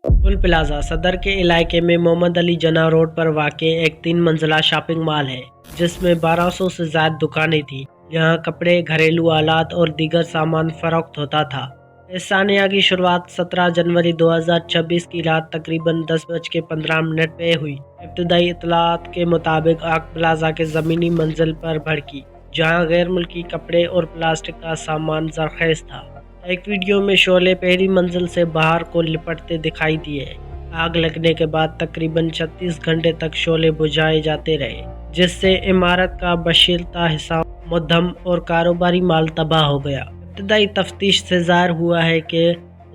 गुल प्लाजा सदर के इलाके में मोहम्मद अली जना रोड पर वाक़ एक 3 मंजिला शॉपिंग मॉल है, जिसमें 1200 से ज़्यादा दुकानें थीं। यहाँ कपड़े, घरेलू आलात और दीगर सामान फरोख्त होता था। इस सानिया की शुरुआत 17 जनवरी 2026 की रात तकरीबन 10:15 पे हुई। इब्तदाई इत्तलात के मुताबिक आग प्लाजा के ज़मीनी मंजिल पर भड़की, जहाँ गैर मुल्की कपड़े और प्लास्टिक का सामान जरखेज़ था। एक वीडियो में शोले पहली मंजिल से बाहर को लिपटते दिखाई दिए। आग लगने के बाद तकरीबन 36 घंटे तक शोले बुझाए जाते रहे, जिससे इमारत का बशीरता हिस्सा मुद्दम और कारोबारी माल तबाह हो गया। इब्तदाई तफ्तीश से ज़ाहिर हुआ है कि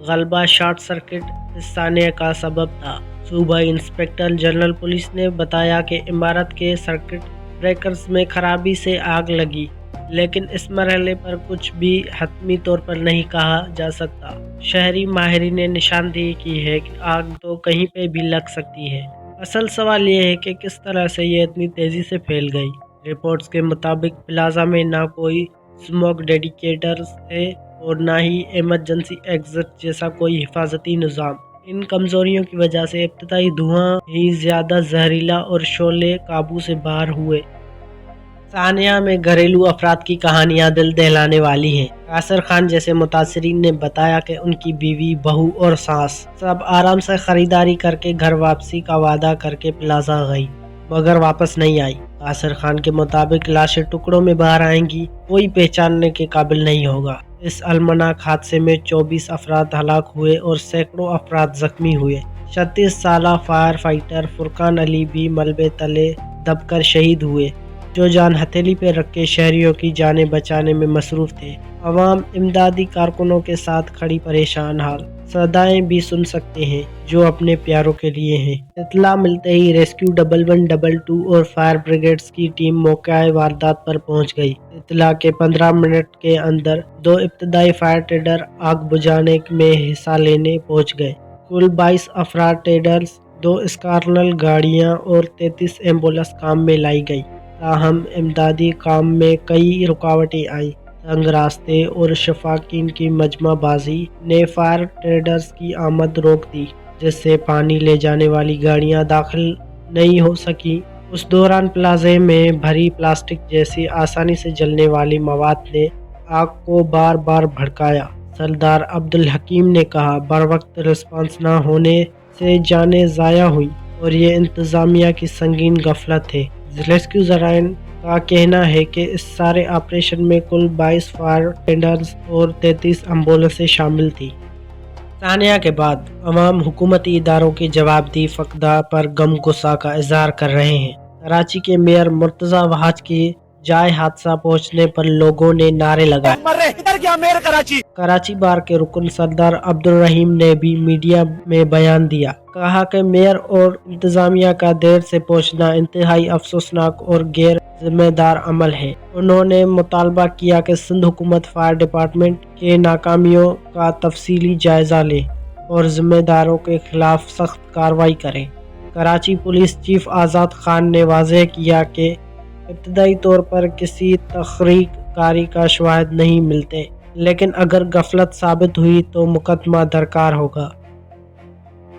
गलबा शॉर्ट सर्किट इस सानिया का सबब था। सूबाई इंस्पेक्टर जनरल पुलिस ने बताया कि इमारत के सर्किट ब्रेकर्स में खराबी से आग लगी, लेकिन इस मरहले पर कुछ भी हतमी तौर पर नहीं कहा जा सकता। शहरी माहिरीन ने निशानदेही की है कि आग तो कहीं पे भी लग सकती है। असल सवाल ये है कि किस तरह से ये इतनी तेज़ी से फैल गई। रिपोर्ट्स के मुताबिक प्लाजा में ना कोई स्मोक डिटेक्टर्स थे और ना ही इमरजेंसी एग्जिट जैसा कोई हिफाजती निज़ाम। इन कमज़ोरियों की वजह से इब्तदाई धुआं ही ज़्यादा जहरीला और शोले काबू से बाहर हुए। सानिया में घरेलू अफराद की कहानियां दिल दहलाने वाली हैं। कासर खान जैसे मुतासरीन ने बताया कि उनकी बीवी, बहू और सास सब आराम से खरीदारी करके घर वापसी का वादा करके प्लाजा गई, मगर वापस नहीं आई। कासर खान के मुताबिक लाशें टुकड़ों में बाहर आएंगी, कोई पहचानने के काबिल नहीं होगा। इस अलमनाक हादसे में 24 अफराद हलाक हुए और सैकड़ों अफराद जख्मी हुए। 36 साला फायर फाइटर फुरकान अली भी मलबे तले दबकर शहीद हुए, जो जान हथेली पे रख के शहरियों की जानें बचाने में मसरूफ थे। अवाम इमदादी कारकुनों के साथ खड़ी परेशान हाल सदाएं भी सुन सकते हैं जो अपने प्यारों के लिए हैं। इत्तला मिलते ही रेस्क्यू 1122 और फायर ब्रिगेड्स की टीम मौके वारदात पर पहुंच गई। इत्तला के 15 मिनट के अंदर 2 इब्तदाई फायर टेंडर आग बुझाने में हिस्सा लेने पहुंच गए। कुल 22 अफराद टेंडर्स, 2 स्कारनल गाड़ियां और 33 एम्बुलेंस काम में लाई गई। ताहम इमदादी काम में कई रुकावटें आईं। तंग रास्ते और शफाकीन की मजमाबाजी ने फायर ट्रेडर्स की आमद रोक दी, जिससे पानी ले जाने वाली गाड़ियां दाखिल नहीं हो सकी। उस दौरान प्लाजे में भरी प्लास्टिक जैसी आसानी से जलने वाली मवाद ने आग को बार बार भड़काया। सरदार अब्दुल हकीम ने कहा, बर वक्त रिस्पांस न होने से जानें ज़ाया हुई और ये इंतज़ामिया की संगीन गफलत है। रेस्क्यू जराइन का कहना है कि इस सारे ऑपरेशन में कुल 22 फायर टेंडर्स और 33 एम्बुलेंसें शामिल थी। सानिया के बाद अवाम हुकूमती इदारों की जवाबदेही फकदा पर गम गुस्सा का इजहार कर रहे हैं। कराची के मेयर मुर्तज़ा वहाज की जाए हादसा पहुंचने पर लोगों ने नारे लगाए। कराची बार के रुकन सरदार अब्दुल रहीम ने भी मीडिया में बयान दिया, कहा कि मेयर और इंतजामिया का देर से पहुंचना इंतहाई अफसोसनाक और गैर जिम्मेदार अमल है। उन्होंने मुतालबा किया कि सिंध हुकूमत फायर डिपार्टमेंट के नाकामियों का तफसीली जायजा ले और जिम्मेदारों के खिलाफ सख्त कार्रवाई करे। कराची पुलिस चीफ आज़ाद खान ने वाज़ेह किया कि इब्तदाई तौर पर किसी तखरीक कारी का शवाहिद नहीं मिलते, लेकिन अगर गफलत साबित हुई तो मुकदमा दरकार होगा।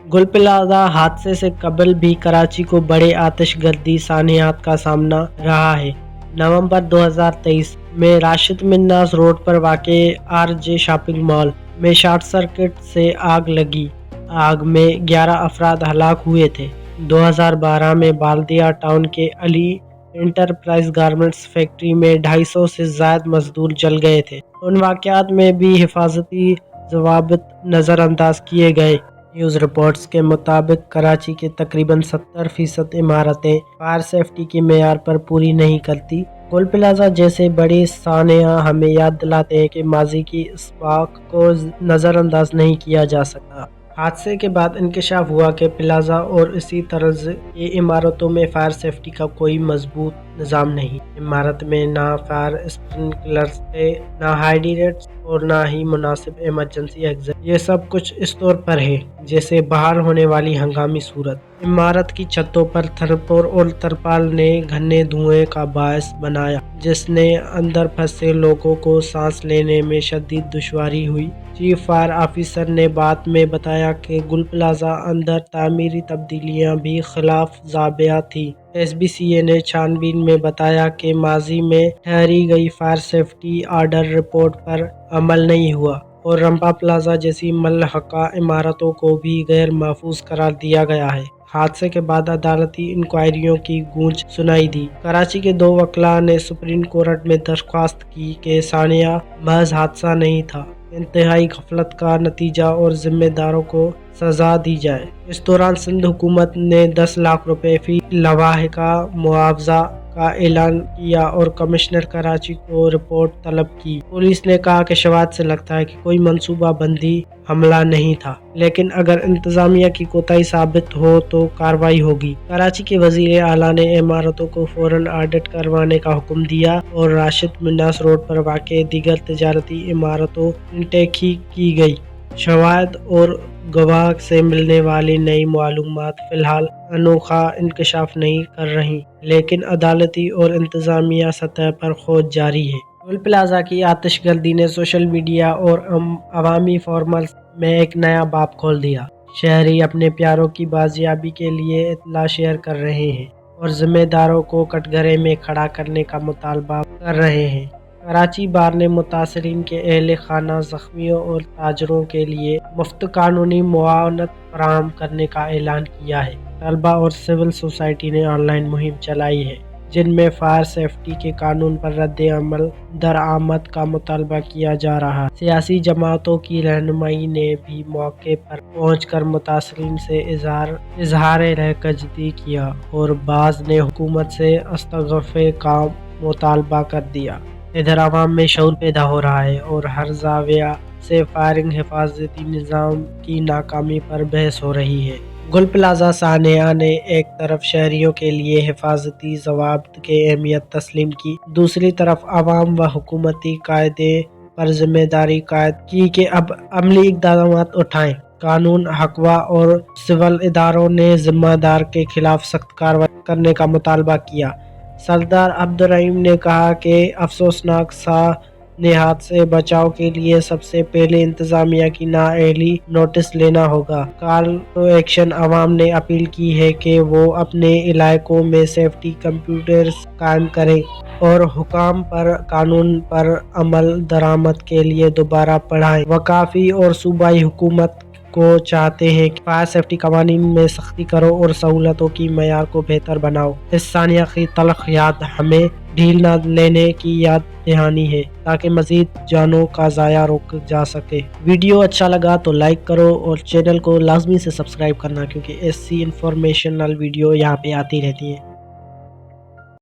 गुल प्लाजा हादसे से कबल भी कराची को बड़े आतिशगर्दी सानियात का सामना रहा है। नवंबर 2023 में राशिद मिन्नास रोड पर वाक़े आरजे शॉपिंग मॉल में शॉर्ट सर्किट से आग लगी। आग में 11 अफराद हलाक हुए थे। 2012 में बाल्दिया टाउन के अली इंटरप्राइज गारमेंट्स फैक्ट्री में 250 से ज़्यादा मजदूर जल गए थे। उन वाक़यात में भी हिफाजती ज़वाबित नज़रअंदाज किए गए। न्यूज़ रिपोर्ट्स के मुताबिक कराची के तकरीबन 70% इमारतें फायर सेफ्टी के मेयार पर पूरी नहीं करती। गुल प्लाजा जैसे बड़े सानिया हमें याद दिलाते हैं कि माजी की इस वाक़ को नज़रअंदाज नहीं किया जा सकता। हादसे के बाद इंकशाफ हुआ कि प्लाजा और इसी तरह की इमारतों में फायर सेफ्टी का कोई मजबूत निज़ाम नहीं। इमारत में ना फायर स्प्रिंकलर्स थे, ना हाइड्रेंट्स اور نہ ہی مناسب ایمرجنسی ایگزٹ۔ یہ سب کچھ اس طور پر ہے جیسے باہر ہونے والی ہنگامی صورت۔ عمارت کی چھتوں پر تھرپور اور ترپال نے گھنے دھوئیں کا باعث بنایا جس نے اندر پھنسے لوگوں کو سانس لینے میں شدید دشواری ہوئی۔ چیف فائر آفیسر نے بعد میں بتایا کہ گل پلازہ اندر تعمیری تبدیلیاں بھی خلاف ضابطہ تھیں۔ ایس بی سی اے نے چھان بین میں بتایا کہ ماضی میں ٹھہری گئی فائر سیفٹی آرڈر رپورٹ پر عمل نہیں ہوا اور رمپا پلازہ جیسی ملحقہ عمارتوں کو بھی غیر محفوظ قرار دیا گیا ہے۔ حادثے کے بعد عدالتی انکوائریوں کی گونج سنائی دی۔ کراچی کے 2 وکلاء نے سپریم کورٹ میں درخواست کی کہ سانحہ محض حادثہ نہیں تھا، انتہائی غفلت کا نتیجہ اور ذمہ داروں کو سزا دی جائے۔ اس دوران سندھ حکومت نے 10 لاکھ روپے فی لاحقہ معاوضہ کا اعلان کیا اور کمشنر کراچی کو رپورٹ طلب کی۔ پولیس نے کہا کہ شواہد سے لگتا ہے کہ کوئی منصوبہ بندی حملہ نہیں تھا، لیکن اگر انتظامیہ کی کوتاہی ثابت ہو تو کارروائی ہوگی۔ کراچی کے وزیر اعلیٰ نے عمارتوں کو فوراً آڈٹ کروانے کا حکم دیا اور راشد مناس روڈ پر واقع دیگر تجارتی عمارتوں انٹیک کی گئی۔ شواہد اور گواہ سے ملنے والی نئی معلومات فی الحال انوکھا انکشاف نہیں کر رہی، لیکن عدالتی اور انتظامیہ سطح پر کھوج جاری ہے۔ گل پلازہ کی آتش گردی نے سوشل میڈیا اور عوامی فورمز میں ایک نیا باب کھول دیا۔ شہری اپنے پیاروں کی بازیابی کے لیے اطلاع شیئر کر رہے ہیں اور ذمہ داروں کو کٹگرے میں کھڑا کرنے کا مطالبہ کر رہے ہیں۔ کراچی بار نے متاثرین کے اہل خانہ، زخمیوں اور تاجروں کے لیے مفت قانونی معاونت فراہم کرنے کا اعلان کیا ہے۔ طلبہ اور سول سوسائٹی نے آن لائن مہم چلائی ہے جن میں فائر سیفٹی کے قانون پر رد عمل درآمد کا مطالبہ کیا جا رہا ہے۔ سیاسی جماعتوں کی رہنمائی نے بھی موقع پر پہنچ کر متاثرین سے اظہار یکجہتی کیا اور بعض نے حکومت سے استعفے کا مطالبہ کر دیا۔ ادھر عوام میں شعور پیدا ہو رہا ہے اور ہر زاویہ سے فائرنگ حفاظتی نظام کی ناکامی پر بحث ہو رہی ہے۔ گل پلازہ سانحہ نے ایک طرف شہریوں کے لیے حفاظتی ضوابط کی اہمیت تسلیم کی، دوسری طرف عوام و حکومتی قیادت پر ذمہ داری عائد کی کہ اب عملی اقدامات اٹھائیں۔ قانون حقوق اور سول اداروں نے ذمہ دار کے خلاف سخت کارروائی کرنے کا مطالبہ کیا۔ سردار عبدالرحیم نے کہا کہ افسوسناک سانحات سے بچاؤ کے لیے سب سے پہلے انتظامیہ کی نااہلی نوٹس لینا ہوگا۔ کال ٹو ایکشن عوام نے اپیل کی ہے کہ وہ اپنے علاقوں میں سیفٹی کیمپس قائم کریں اور حکام پر قانون پر عمل درآمد کے لیے دوبارہ پڑھائیں۔ وفاقی اور صوبائی حکومت کو چاہتے ہیں کہ فائر سیفٹی قوانین میں سختی کرو اور سہولتوں کی معیار کو بہتر بناؤ۔ اس سانحہ کی تلخ یاد ہمیں ڈھیل نہ لینے کی یاد دہانی ہے تاکہ مزید جانوں کا ضیاع روکا جا سکے۔ ویڈیو اچھا لگا تو لائک کرو اور چینل کو لازمی سے سبسکرائب کرنا کیونکہ ایسی انفارمیشنل ویڈیو یہاں پہ آتی رہتی ہیں۔